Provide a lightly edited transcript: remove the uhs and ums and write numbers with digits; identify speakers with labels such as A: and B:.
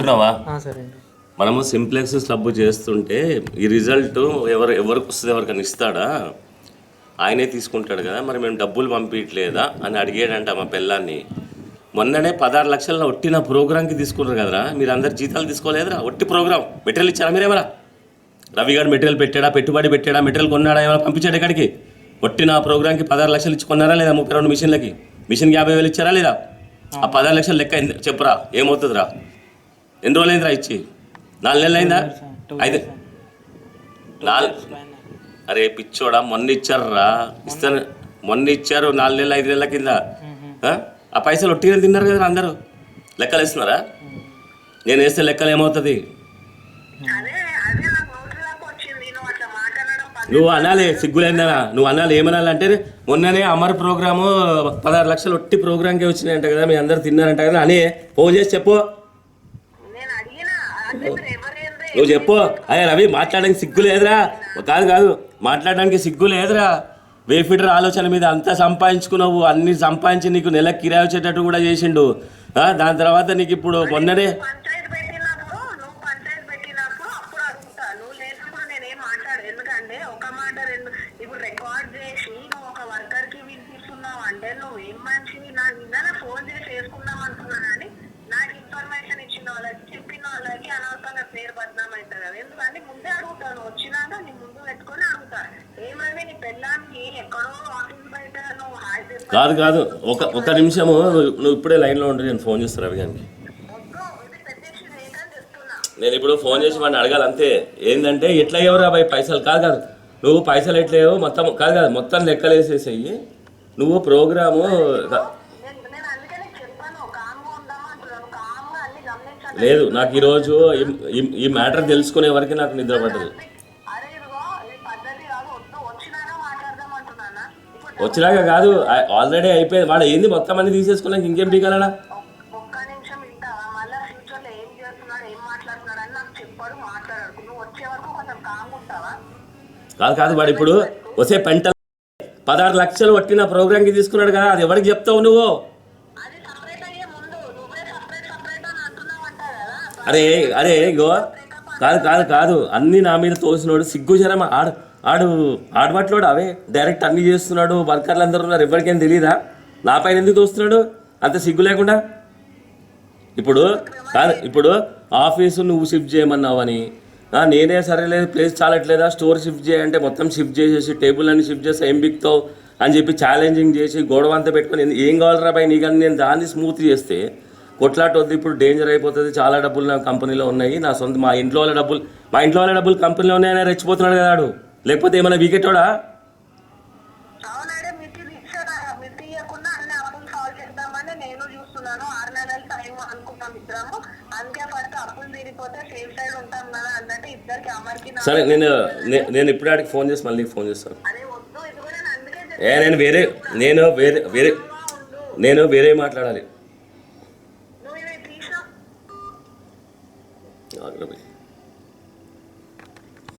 A: వింటున్నావా? మనము simplex slub చేస్తుంటే ఈ రిజల్ట్ ఎవరికి వస్తుంది, ఎవరికైనా ఇస్తాడా? ఆయనే తీసుకుంటాడు కదా. మరి మేము డబ్బులు పంపించట్లేదా అని అడిగాడంట మా పిల్లాన్ని. మొన్ననే 16 లక్షల ఒట్టిన ప్రోగ్రామ్కి తీసుకున్నారు కదరా. మీరు అందరు జీతాలు తీసుకోలేదురా? ఒట్టి ప్రోగ్రామ్ మెటీరియల్ ఇచ్చారా మీరేమరా? రవి గారు మెటీరియల్ పెట్టాడా, పెట్టుబడి పెట్టాడా, మెటీరియల్ కొన్నాడా, ఏమైనా పంపించాడు ఎక్కడికి? ఒట్టిన ప్రోగ్రామ్కి 16 లక్షలు ఇచ్చుకున్నారా లేదా? 32 మిషన్లకి మిషన్కి 50,000 ఇచ్చారా లేదా? ఆ 16 లక్షలు లెక్క చెప్పురా, ఏమవుతుందిరా? ఎన్ని రోజులు అయిందిరా ఇచ్చి? 4 నెలలు అయిందా? 5 అరే పిచ్చోడా, మొన్న ఇచ్చారా? ఇస్తాను, మొన్న ఇచ్చారు 4 నెలలు 5 నెలల కింద. ఆ పైసలు ఒట్టిగా తిన్నారు కదా అందరూ. లెక్కలు వేస్తున్నారా? నేను వేస్తే లెక్కలు ఏమవుతుంది? నువ్వు అనాలి, సిగ్గులేందనా నువ్వు అనాలి. ఏమనాలంటే మొన్ననే అమర్ ప్రోగ్రాము 16 లక్షలు ఒట్టి ప్రోగ్రామ్కే వచ్చినాయంట కదా, మీ అందరు తిన్నారంట కదా అని ఫోన్ చేసి చెప్పు. నువ్వు చెప్పు. అయ్యా రవి, మాట్లాడడానికి సిగ్గు లేదురా? కాదు మాట్లాడడానికి సిగ్గు లేదురా? వేఫిడర్ ఆలోచన మీద అంతా సంపాదించుకున్నావు, అన్ని సంపాదించి నీకు నెలకు కిరాయి వచ్చేటట్టు కూడా చేసిండు. దాని తర్వాత నీకు ఇప్పుడు మొన్ననే కాదు ఒక నిమిషము నువ్వు ఇప్పుడే లైన్లో ఉండి నేను ఫోన్ చేస్తాను రవి గారికి. నేను ఇప్పుడు ఫోన్ చేసి వాడిని అడగాలి అంతే. ఏంటంటే ఎట్లా అయ్యేవరా భయ్ పైసలు? కాదు నువ్వు పైసలు ఎట్లేవో మొత్తం కాదు మొత్తం లెక్కలు వేసేసేయి. నువ్వు ప్రోగ్రాము లేదు. నాకు ఈరోజు ఈ మ్యాటర్ తెలుసుకునే వరకు నాకు నిద్ర పట్టదు. వచ్చినాక కాదు, ఆల్రెడీ అయిపోయింది. వాడు ఏంది మొత్తం అన్ని తీసేసుకున్నాక ఇంకేం పీకాలడా? కాదు వాడు ఇప్పుడు వసే పెంట 16 లక్షలు పట్టిన ప్రోగ్రామ్కి తీసుకున్నాడు కదా, అది ఎవరికి చెప్తావు నువ్వు? అరే ఇగో కాదు అన్నీ నా మీద తోసినోడు సిగ్గుచరమ ఆడబట్లోడు. అవే డైరెక్ట్ అన్ని చేస్తున్నాడు. వర్కర్లు అందరూ ఉన్నారు, ఎవరికేం తెలీదా? నా పైన ఎందుకు తోస్తున్నాడు అంత సిగ్గు లేకుండా? ఇప్పుడు ఆఫీసు నువ్వు షిఫ్ట్ చేయమన్నావని నేనే సరేలేదు, ప్లేస్ చాలట్లేదా, స్టోర్ షిఫ్ట్ చేయంటే మొత్తం షిఫ్ట్ చేసేసి టేబుల్ అన్ని షిఫ్ట్ చేసి ఏం బిక్తావు అని చెప్పి ఛాలెంజింగ్ చేసి గొడవ అంతా పెట్టుకొని ఏం కావాలరా బాయ్ నీకని నేను దాన్ని స్మూత్ చేస్తే కొట్లాట వద్దు. ఇప్పుడు డేంజర్ అయిపోతుంది. చాలా డబ్బులు నా కంపెనీలో ఉన్నాయి, నా సొంత మా ఇంట్లో వాళ్ళ డబ్బులు కంపెనీలో ఉన్నాయని రెచ్చిపోతున్నాడు కదా వాడు. లేకపోతే ఏమైనా వీకెట్టోడా? సరే నేను ఇప్పుడు ఆడికి ఫోన్ చేసి మళ్ళీ ఫోన్ చేస్తాను. నేను వేరే మాట్లాడాలి.